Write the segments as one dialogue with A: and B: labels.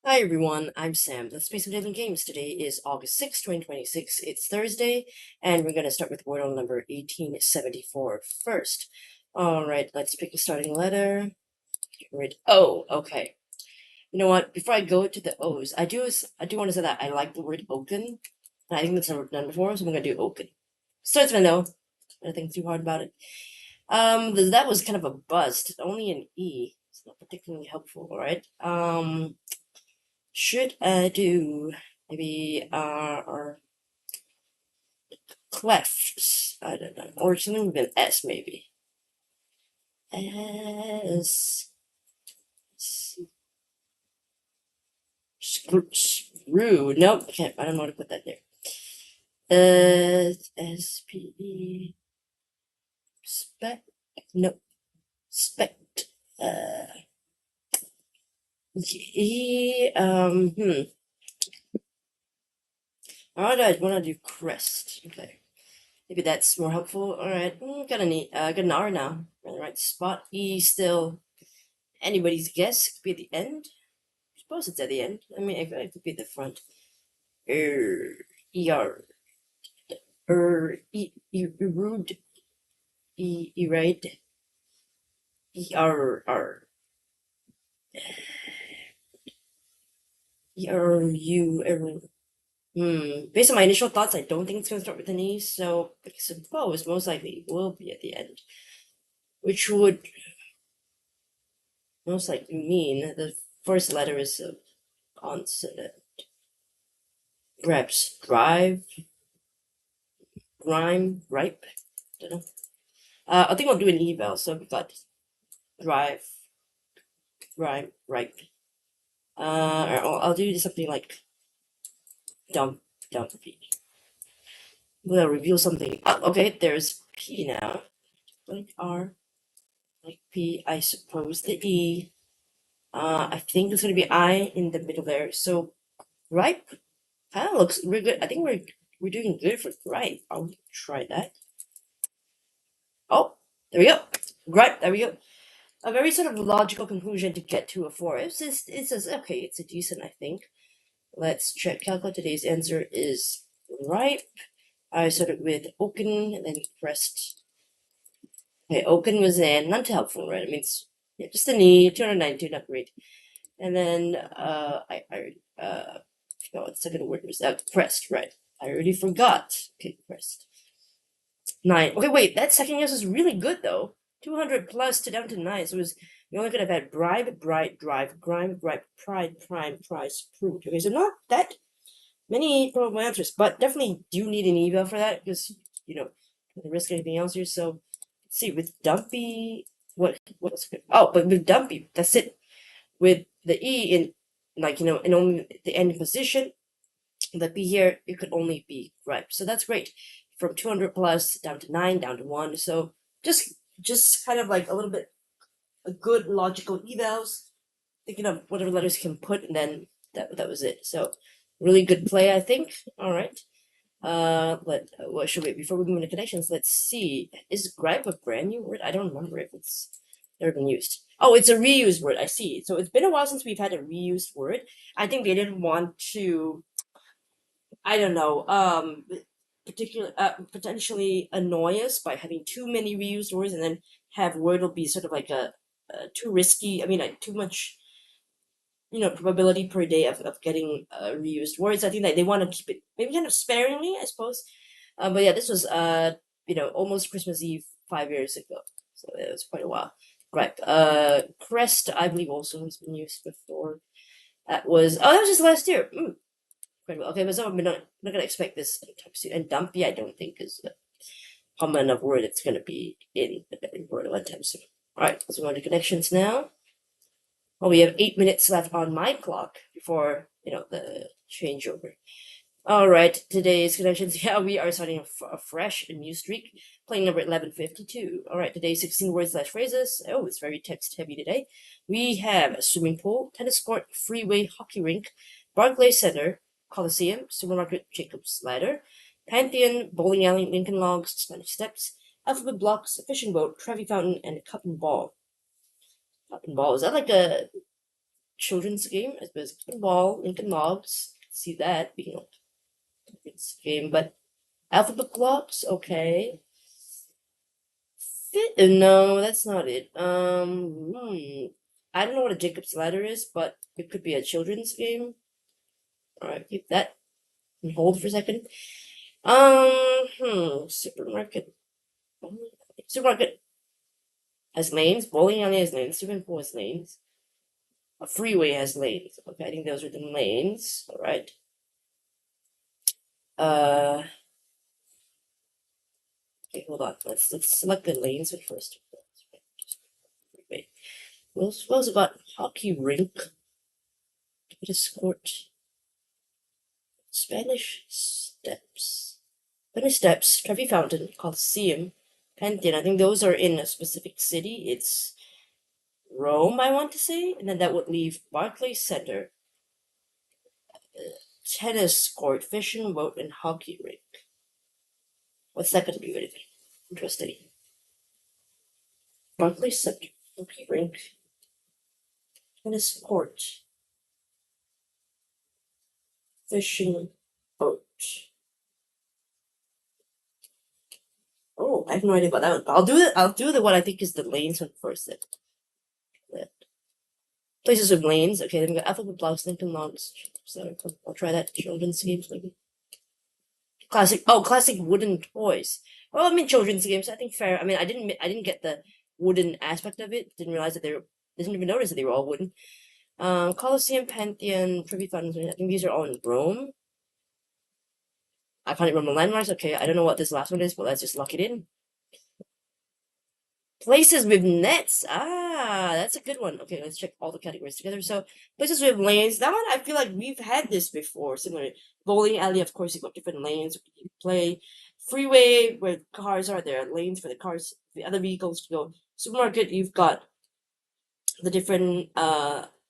A: Hi everyone, I'm Sam. Let's play some daily games. Today is August 6th, 2026. It's Thursday, and we're gonna start with Wordle number 1874 first. Alright, let's pick a starting letter. Okay. You know what? Before I go to the O's, I do want to say that I like the word oaken. And I think that's never done before, so I'm gonna do oaken. Starts with an O. I don't think too hard about it. That was kind of a bust. Only an E. It's not particularly helpful, alright? Should I do maybe or clefts? I don't know, or something with an S maybe. S. Screw. Nope. Can't. I don't know how to put that there. S-P-E. Spec. Nope. Spect. E. Alright, I want to do crest. Okay. Maybe that's more helpful. Alright. Got an R now. We're in the right spot. E still anybody's guess. Could be at the end. I suppose it's at the end. I mean, it could be at the front. E-R. Rude. Right. E-R-R. E-R-U. Based on my initial thoughts, I don't think it's going to start with an E, so I suppose most likely it will be at the end. Which would most likely mean the first letter is a consonant. Perhaps drive, grime, ripe. Don't know. I think I'll do an eval. So we got drive, grime, ripe. I'll do something like dump. I'm gonna reveal something. Okay, there's P now. Like R, like P. I suppose the E. I think it's gonna be I in the middle there. So ripe kind of looks really good. I think we're doing good for ripe. I'll try that. Oh, there we go. Right, there we go. A very sort of logical conclusion to get to a 4. It's just okay, it's a decent, I think. Let's check. Calculate today's answer is ripe. I started with oaken and then crest. Okay, oaken was in, not too helpful, right? I mean, it's just a knee, 292, not great. And then I forgot what the second word was. Crest, right? I already forgot. Okay, crest. 9. Okay, wait, that second guess was really good though. 200 plus to down to 9. So it was, you only could have had bribe, bright, drive, grime, gripe, pride, prime, prize, prude. Okay, so not that many probable answers, but definitely do need an eval for that because, the risk anything else here. So let's see, with Dumpy, what else good? Oh, but with Dumpy, that's it. With the E in, in only the end position, the P here, it could only be ripe. So that's great. From 200 plus down to 9, down to 1. So just kind of like a little bit a good logical evals, thinking of whatever letters you can put, and then that was it. So really good play, I think. All right. What should we, before we move into connections, let's see. Is gripe a brand new word? I don't remember if it's never been used. Oh, it's a reused word. I see. So it's been a while since we've had a reused word. I think they didn't want to, I don't know, potentially annoy us by having too many reused words, and then have Wordle be sort of like a too risky. I mean, like too much, probability per day of getting reused words. I think that they want to keep it maybe kind of sparingly, I suppose. But yeah, this was almost Christmas Eve 5 years ago, so it was quite a while. Right. Crest, I believe, also has been used before. That was just last year. Quite well. Okay, but so I'm not gonna expect this anytime soon. And dumpy, I don't think is a common enough word. It's gonna be in word anytime soon. All right, let's go on to connections now. Well, we have 8 minutes left on my clock before the changeover. All right, today's connections. Yeah, we are starting a fresh new streak, playing number 1152. All right, today's 16 words / phrases. Oh, it's very text heavy today. We have a swimming pool, tennis court, freeway, hockey rink, Barclays Center, Coliseum, supermarket, Jacob's Ladder, Pantheon, bowling alley, Lincoln Logs, Spanish Steps, alphabet blocks, fishing boat, Trevi Fountain, and cup and ball. Cup and ball, is that like a children's game. I suppose ball, Lincoln Logs. See that being a children's game, but alphabet blocks. Okay. No, that's not it. I don't know what a Jacob's Ladder is, but it could be a children's game. All right, keep that and hold for a second. Supermarket. Supermarket has lanes. Bowling alley has lanes. Swimming pool has lanes. A freeway has lanes. Okay, I think those are the lanes. All right. Okay, hold on. Let's select the lanes first. Wait. We also got hockey rink. Tennis court. Spanish steps. Spanish steps. Trevi Fountain. Coliseum. Pantheon. I think those are in a specific city. It's Rome, I want to say, and then that would leave Barclays Center, tennis court, fishing boat, and hockey rink. What's that going to be? Anything interesting? Barclays Center, hockey rink, tennis court, fishing boat. Oh, I have no idea about that one. But I'll do the what I think is the lanes one first. Then. Places with lanes. Okay, then we got alphabet blocks, Lincoln Logs. So I'll try that. Children's games, maybe. Classic. Oh, classic wooden toys. Well, I mean children's games. I think fair. I mean, I didn't get the wooden aspect of it. Didn't realize that didn't even notice that they were all wooden. Colosseum, Pantheon, Trevi Fountain. I think these are all in Rome. I can't remember landmarks. Okay, I don't know what this last one is, but let's just lock it in. Places with nets. Ah, that's a good one. Okay, let's check all the categories together. So, places with lanes. That one, I feel like we've had this before. Similar. Bowling alley, of course, you've got different lanes you play. Freeway, where cars are, there are lanes for the cars, the other vehicles to go. Supermarket, you've got the different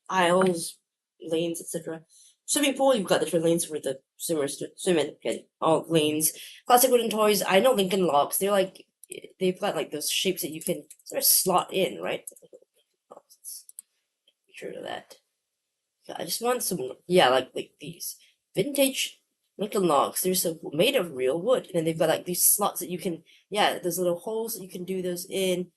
A: aisles, lanes, etc. Swimming pool, you've got different lanes for the swimmers to swim in. Okay, all lanes. Classic wooden toys. I know Lincoln Logs. They're like they've got like those shapes that you can sort of slot in, right? Be sure of that. I just want some, yeah, like these vintage Lincoln Logs. They're so made of real wood, and then they've got like these slots that you can, yeah, those little holes that you can do those in,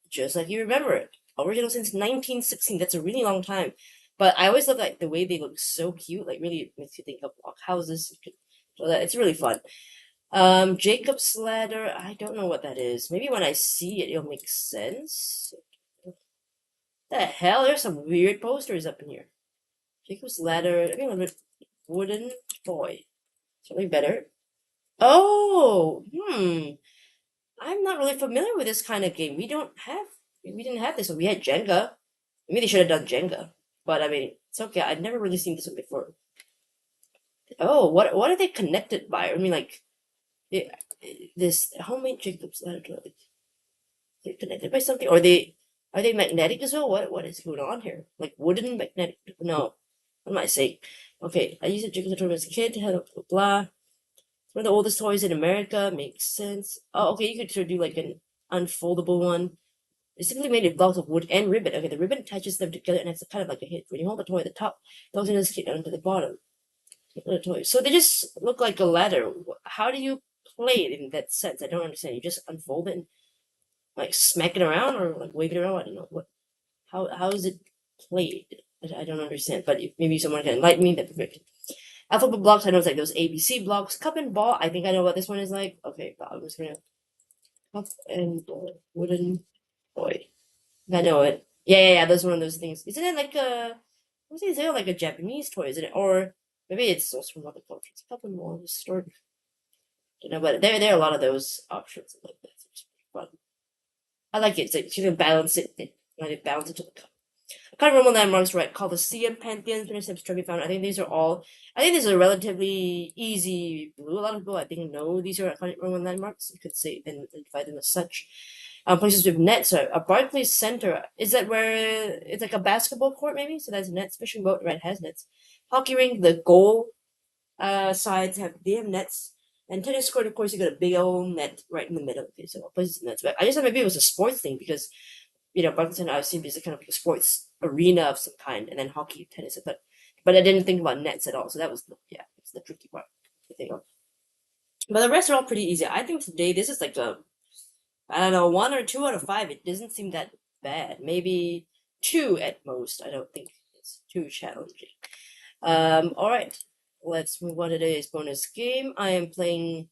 A: just like you remember it. Original since 1916. That's a really long time. But I always love like the way they look so cute. Like really makes you think of block houses. So that it's really fun. Jacob's Ladder. I don't know what that is. Maybe when I see it, it'll make sense. The hell? There's some weird posters up in here. Jacob's Ladder. I mean, wooden toy. Something better. Oh, I'm not really familiar with this kind of game. We didn't have this one. We had Jenga. Maybe they should have done Jenga. But I mean, it's okay. I've never really seen this one before. Oh, what are they connected by? I mean, like, this homemade Jacob's Ladder. They're connected by something, or are they magnetic as well? What is going on here? Like wooden magnetic? No, what am I saying? Okay, I used a Jacob's Ladder as a kid. Blah blah blah. It's one of the oldest toys in America. Makes sense. Oh, okay. You could sort of do like an unfoldable one. It's simply made of blocks of wood and ribbon. Okay, the ribbon attaches them together, and it's kind of like a hit. When you hold the toy at the top, the other is kicked down to the bottom. The toy. So they just look like a ladder. How do you play it in that sense? I don't understand. You just unfold it and like smack it around or like wave it around. I don't know what. How is it played? I don't understand. But if maybe someone can enlighten me, that'd be great. Alphabet blocks. I know it's like those ABC blocks. Cup and ball. I think I know what this one is like. Okay, I'm just gonna cup and ball. Wooden toy. I know it. Yeah. That's one of those things. Isn't it like a? Is it like a Japanese toy? Isn't it? Or maybe it's also from other cultures. Cup and ball. Historic. You know, but there are a lot of those options like that. It's pretty fun. I like it. It's like you can balance it. Balance it to the cup. I can't remember landmarks right. Coliseum, Pantheon, Intercept, Trevi Fountain. I think these are relatively easy blue. A lot of people I think know these are I can't remember landmarks. You could say then identify them as such. Places with nets. So a Barclays Center. Is that where it's like a basketball court maybe? So that's nets. Fishing boat, right, has nets. Hockey rink, the goal sides have nets. And tennis court, of course, you got a big old net right in the middle. Okay, so places nets. But I just thought maybe it was a sports thing because badminton I assumed is a kind of a sports arena of some kind, and then hockey, tennis, but I didn't think about nets at all. So that was it's the tricky part to think of. But the rest are all pretty easy. I think today this is like a I don't know 1 or 2 out of 5. It doesn't seem that bad. Maybe 2 at most. I don't think it's too challenging. All right, let's move on to today's bonus game. I am playing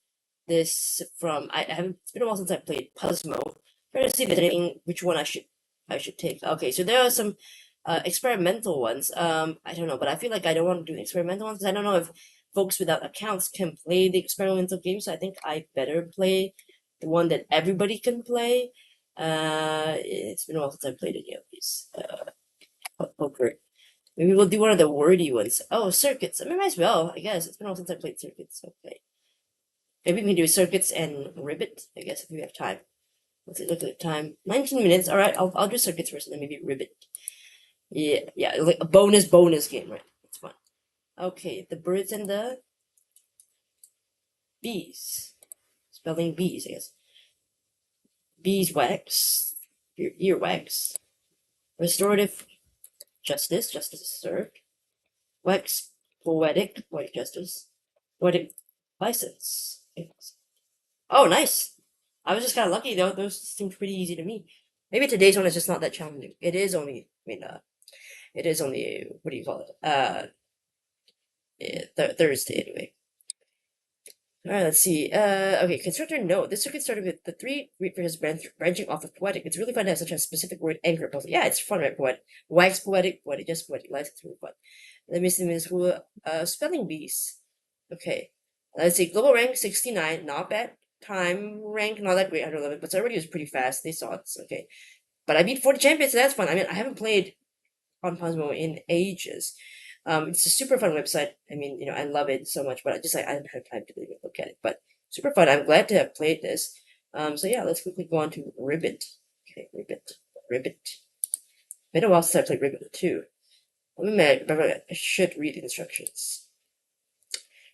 A: this from I haven't. It's been a while since I played Puzzmo. Trying to see if there's anything which one I should take. Okay, so there are some experimental ones. I don't know, but I feel like I don't want to do experimental ones because I don't know if folks without accounts can play the experimental games. So I think I better play the one that everybody can play. It's been a while since I played any of these. Poker. Maybe we'll do one of the wordy ones. Oh, circuits. I mean, might as well, I guess. It's been a while since I played circuits. Okay. Maybe we can do circuits and Ribbit, I guess, if we have time. Let's look at the time. 19 minutes. All right, I'll do circuits first and then maybe Ribbit. Yeah, like a bonus game, right? It's fun. Okay, the birds and the bees. Spelling bees, I guess. Beeswax. Earwax. Restorative justice. Justice is served. Wax. Poetic justice. Poetic license. Oh, nice. I was just kind of lucky though. Those seemed pretty easy to me. Maybe today's one is just not that challenging. It is only, it is only, what do you call it? Thursday anyway. All right, let's see. Okay, constructor note. This circuit started with the 3 refers branching off of poetic. It's really fun to have such a specific word anchor puzzle. Yeah, it's fun, right? Poetic. Wax poetic, just poetic. Life is really fun. Let me see this who spelling bees. Okay. Let's see. Global rank 69, not bad. Time rank, not that great, 111, but already was pretty fast. They saw it. Okay. But I beat 40 champions, so that's fun. I mean, I haven't played on Puzzmo in ages. It's a super fun website. I mean, I love it so much, but I didn't have time to really look at it. But super fun. I'm glad to have played this. So yeah, let's quickly go on to Ribbit. Okay, Ribbit. Been a while since I played Ribbit too. I should read the instructions.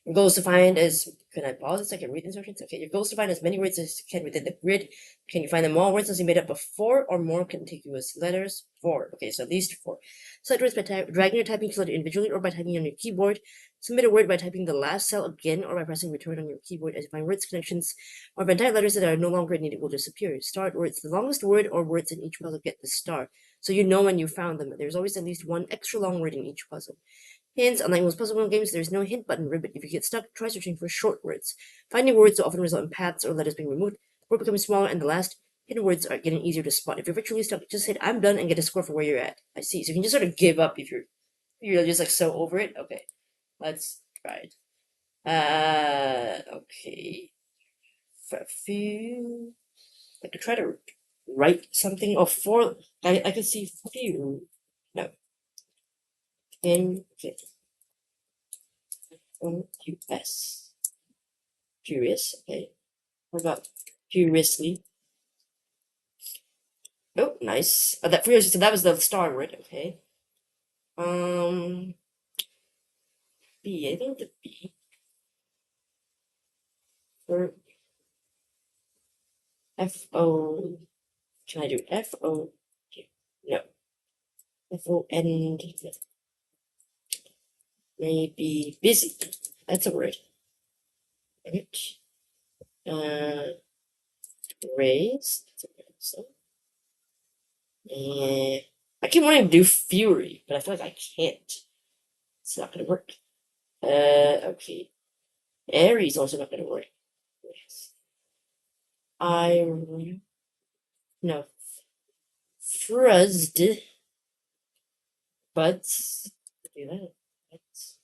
A: Your goal is to find can I pause it so I can read the instructions? Okay, your goal is to find as many words as you can within the grid. Can you find them all? Words must be made up of 4 or more contiguous letters. 4. Okay, so at least 4. Select words by dragging your typing keyboard individually or by typing on your keyboard. Submit a word by typing the last cell again or by pressing return on your keyboard. As you find words connections or by entire letters that are no longer needed will disappear. Start words. The longest word or words in each puzzle get the star. So you know when you found them. There's always at least one extra long word in each puzzle. Hints, unlike most puzzle games, there's no hint button Ribbit. If you get stuck, try searching for short words. Finding words will often result in paths or letters being removed, the word becoming smaller, and the last hidden words are getting easier to spot. If you're virtually stuck, just hit I'm done and get a score for where you're at. I see. So you can just sort of give up if you're just like so over it. Okay. Let's try it. Okay. Few. I could try to write something or for I could see few. No. Okay. US. Curious. Okay. What about curiously? Oh, nice. That furious. So that was the star word. Okay. B. I think the B. For F O. Can I do F O? No. F O N. Maybe busy. That's a word. Right. Raise. That's a word. So. I keep wanting to do fury, but I feel like I can't. It's not gonna work. Okay. Aries also not gonna work. Yes. No. Fruzzed. Buds. Do that. Buds.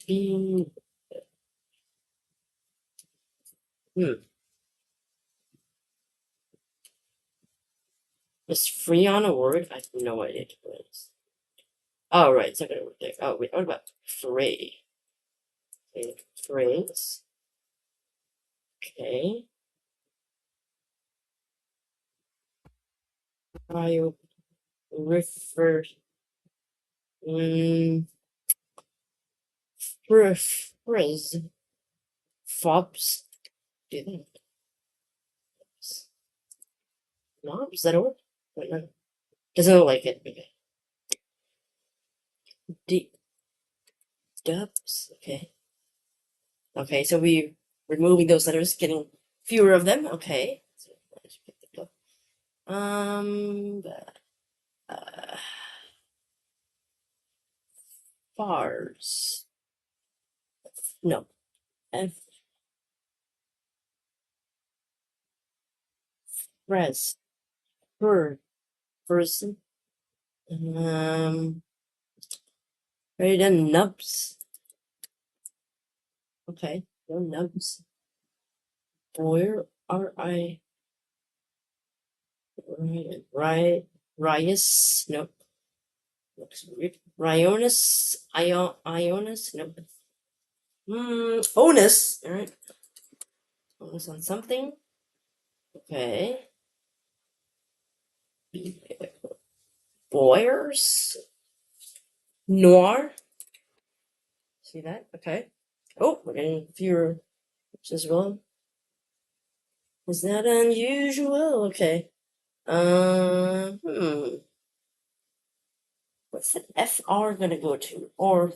A: Bean. Is free on a word? I have no idea what it is. Oh, right. It's not gonna work there. Oh, wait. What about fray? Okay. Phrase. Okay. Bio. Refer. Frizz. Fobs. Do that. No, is that a word? Wait, no. Doesn't look like it. Okay. Dubs. Okay. Okay, so we're removing those letters, getting fewer of them. Okay. So, uh, fars. No. F. Res. Fur. Person. Already done nubs. Okay. No nubs. Boyer. R-I. Right. Rias. Nope. Looks weird. Rionis. Ionis. Nope. Onus. Alright. Onus on something. Okay. Boyers. Noir. See that? Okay. Oh, we're getting fewer as well. Is that unusual? Okay. What's the FR gonna go to? Or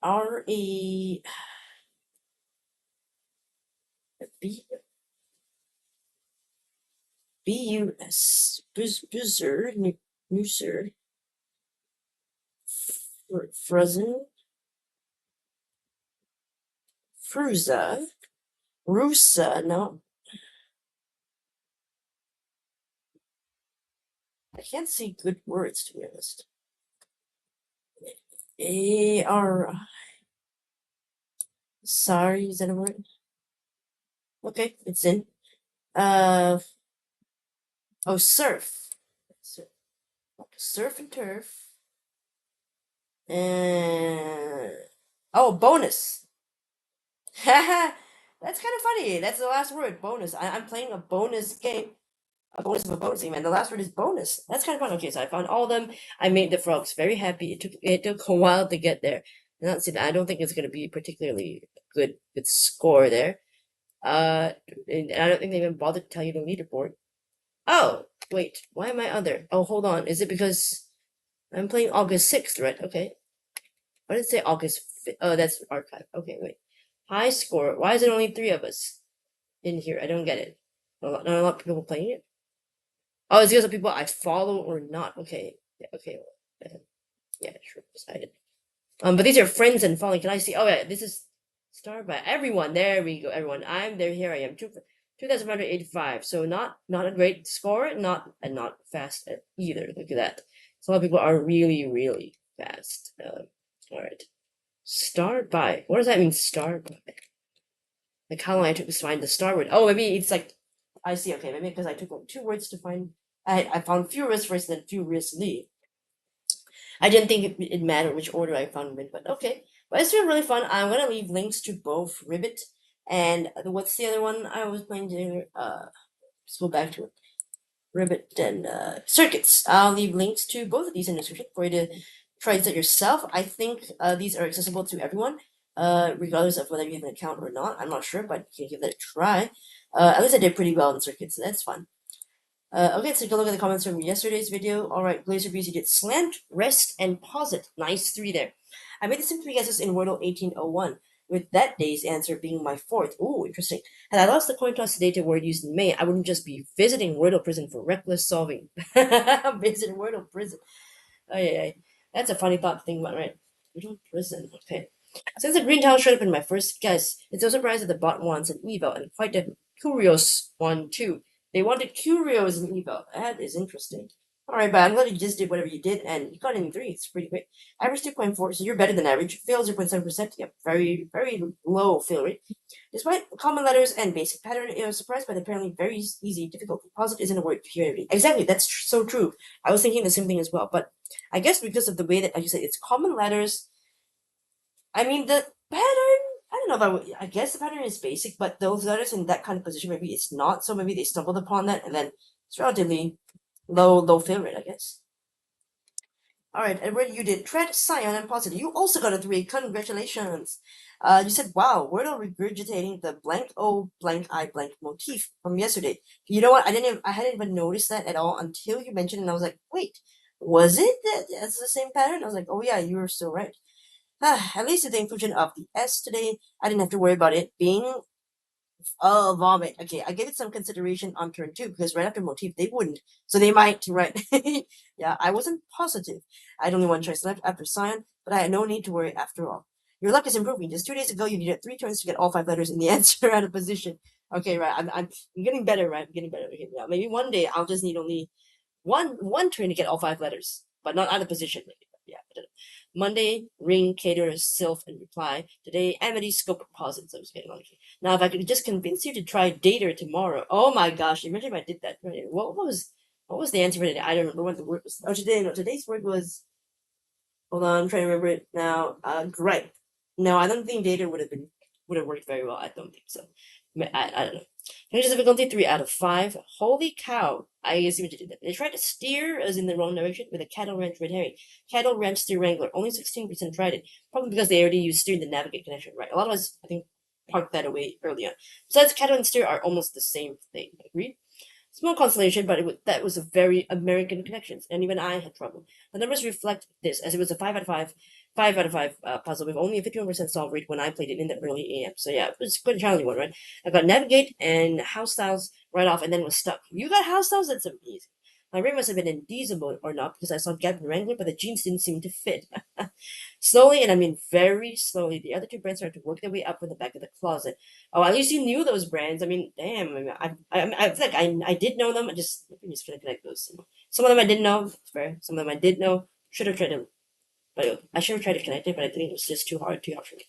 A: RE BUS Buzzer Muser Frozen Fruza Rusa. No, I can't see good words to be honest. AR. Sorry, is that a word? Okay, it's in. Oh, surf. Surf and turf. And oh, bonus. Haha, that's kind of funny. That's the last word, bonus. I'm playing a bonus game. A bonus of a bonus game, and the last word is bonus. That's kind of fun. Okay, so I found all of them. I made the frogs very happy. It took a while to get there. Not see that. I don't think it's gonna be particularly good score there. And I don't think they even bothered to tell you the leaderboard. Oh, wait, why am I other? Oh, hold on. Is it because I'm playing August 6th, right? Okay. Why did it say August 5th? Oh, that's archive. Okay, wait. High score. Why is it only 3 of us in here? I don't get it. Not a lot of people playing it. Oh, it's because of people I follow or not. Okay. Yeah, okay. Yeah, sure. Decided. But these are friends and following. Can I see? Oh, yeah, this is started by everyone. There we go, everyone. I'm there. Here I am. 2,585. So not a great score. Not fast either. Look at that. So a lot of people are really fast. All right. Start by. What does that mean? Start by. Like how long I took to find the star word. Oh, maybe it's like. I see. Okay, maybe because I took like 2 words to find. I found furious first, then furiously. I didn't think it mattered which order I found them in, but okay. But it's been really fun. I'm gonna leave links to both Ribbit and what's the other one I was playing today? Let's go back to it. Ribbit and circuits. I'll leave links to both of these in the description for you to try this out yourself. I think these are accessible to everyone, regardless of whether you have an account or not. I'm not sure, but you can give that a try. At least I did pretty well in circuits, so that's fun. Okay, let's take a look at the comments from yesterday's video. Alright, Glazer Breeze, you did slant, rest, and posit. Nice 3 there. I made the same 3 guesses in Wordle 1801, with that day's answer being my 4th. Ooh, interesting. Had I lost the coin toss today to word used in May, I wouldn't just be visiting Wordle prison for reckless solving. Visit Wordle prison. Oh, yeah. That's a funny thought to think about, right? Wordle prison, okay. Since the green tile showed up in my first guess, it's no surprise that the bot wants an eval, and quite a curious one, too. They wanted curios in eval. That is interesting. Alright, but I'm glad you just did whatever you did, and you got in 3. It's pretty great. Average 2.4, so you're better than average. Fail 0.7%. Yep, very low fail rate. Despite common letters and basic pattern, I was surprised by the apparently very easy difficulty. Posit isn't a word period. Exactly, that's so true. I was thinking the same thing as well, but I guess because of the way that, like you said, it's common letters. I mean, the pattern, I don't know if I guess the pattern is basic, but those letters in that kind of position, maybe it's not, so maybe they stumbled upon that, and then it's relatively low fail rate, I guess. Alright, Edward, you did tread, scion, and positive. You also got a 3. Congratulations. You said, wow, Wordle regurgitating the blank O blank I blank motif from yesterday. You know what? I hadn't even noticed that at all until you mentioned it, and I was like, wait, was it that's the same pattern? I was like, oh yeah, you were still right. At least the inclusion of the S today, I didn't have to worry about it being vomit. Okay, I gave it some consideration on turn 2 because right after motif they wouldn't, so they might. Right? Yeah, I wasn't positive. I had only one choice left after Scion, but I had no need to worry after all. Your luck is improving. Just 2 days ago, you needed 3 turns to get all 5 letters in the answer out of position. Okay, right. I'm getting better. Right, I'm getting better. Okay, yeah, maybe one day I'll just need only one turn to get all 5 letters, but not out of position. Yeah. Monday, ring, cater, sylph, and reply. Today, amity, scope, pause. So I was getting lucky. Now, if I could just convince you to try dater tomorrow. Oh my gosh! Imagine if I did that. Right? What was the answer for today? I don't remember what the word was. Oh, today. No, today's word was. Hold on, I'm trying to remember it now. Gripe. No, I don't think data would have worked very well. I don't think so. I don't know. Language difficulty 3 out of 5. Holy cow! I see what you did there. They tried to steer us in the wrong direction with a cattle ranch red herring. Cattle ranch steer wrangler. Only 16% tried it. Probably because they already used steer in the navigate connection, right? A lot of us, I think, parked that away early on. Besides, cattle and steer are almost the same thing. Agreed? Small consolation, but that was a very American connection, and even I had trouble. The numbers reflect this, as it was a 5 out of 5 puzzle with only a 51% solve rate when I played it in the early AM. So yeah, it was quite a challenging one, right? I got navigate and house styles right off, and then was stuck. You got house styles? That's amazing. My ring must have been in diesel mode or not because I saw Gap and Wrangler, but the jeans didn't seem to fit. Slowly, and I mean very slowly, the other 2 brands started to work their way up from the back of the closet. Oh, at least you knew those brands. I mean, damn. I feel like I did know them. I just couldn't connect those. Some of them I didn't know. Fair. Some of them I did know. Should have tried to, but I should have tried to connect it. But I think it was just too hard for me.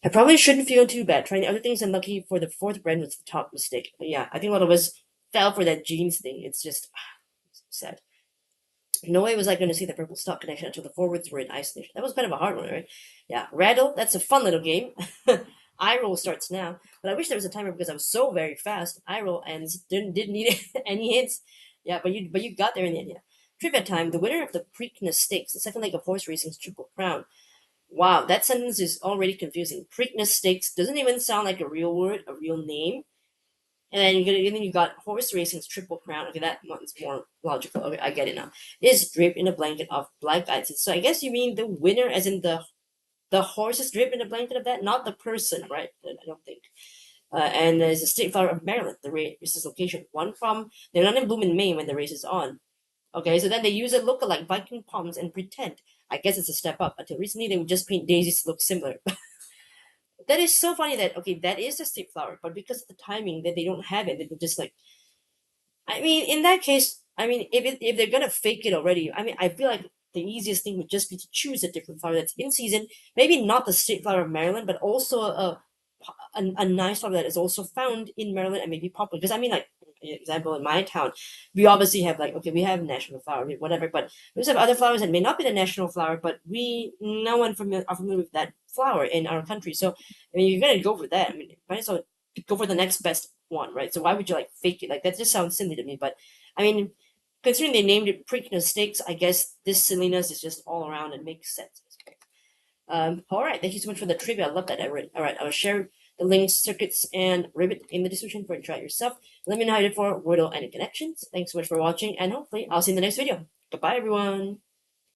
A: I probably shouldn't feel too bad. Trying the other things, and lucky for the 4th brand was the top mistake. But yeah, I think a lot of us fell for that jeans thing. It's just sad. No way was I going to see the purple stock connection until the forwards were in isolation. That was kind of a hard one, right? Yeah, Rattle, that's a fun little game. Eye roll starts now, but I wish there was a timer because I was so very fast. Eye roll ends. Didn't need any hints. Yeah, but you got there in the end. Yeah. Trivia time. The winner of the Preakness Stakes, the second leg of horse racing's Triple Crown. Wow, that sentence is already confusing. Preakness Stakes doesn't even sound like a real word, a real name. And then you got horse racing's Triple Crown. Okay, that one's more logical. Okay, I get it now. Is draped in a blanket of black ice. So I guess you mean the winner, as in the horse is draped in a blanket of that, not the person, right? I don't think. And there's a state flower of Maryland, the race's location. One from they're not in bloom in May when the race is on. Okay, so then they use a look-alike Viking palms and pretend. I guess it's a step up. Until recently, they would just paint daisies to look similar. That is so funny that okay, that is the state flower, but because of the timing that they don't have it, they just like. I mean, in that case, I mean, if they're gonna fake it already, I mean, I feel like the easiest thing would just be to choose a different flower that's in season. Maybe not the state flower of Maryland, but also a nice flower that is also found in Maryland and maybe popular. Because I mean, like example, in my town, we obviously have like okay, we have national flower, whatever, but we also have other flowers that may not be the national flower, but no one are familiar with that flower in our country. So I mean, you're gonna go for that. I mean, might as well go for the next best one, right? So why would you like fake it? Like that just sounds silly to me. But I mean, considering they named it Preakness Stakes, I guess this silliness is just all around and makes sense. All right, thank you so much for the trivia. I love that. All right, I'll share the links, circuits, and Ribbit in the description for you to try it yourself. Let me know how you did for Wordle and connections. Thanks so much for watching, and hopefully I'll see you in the next video. Goodbye, everyone.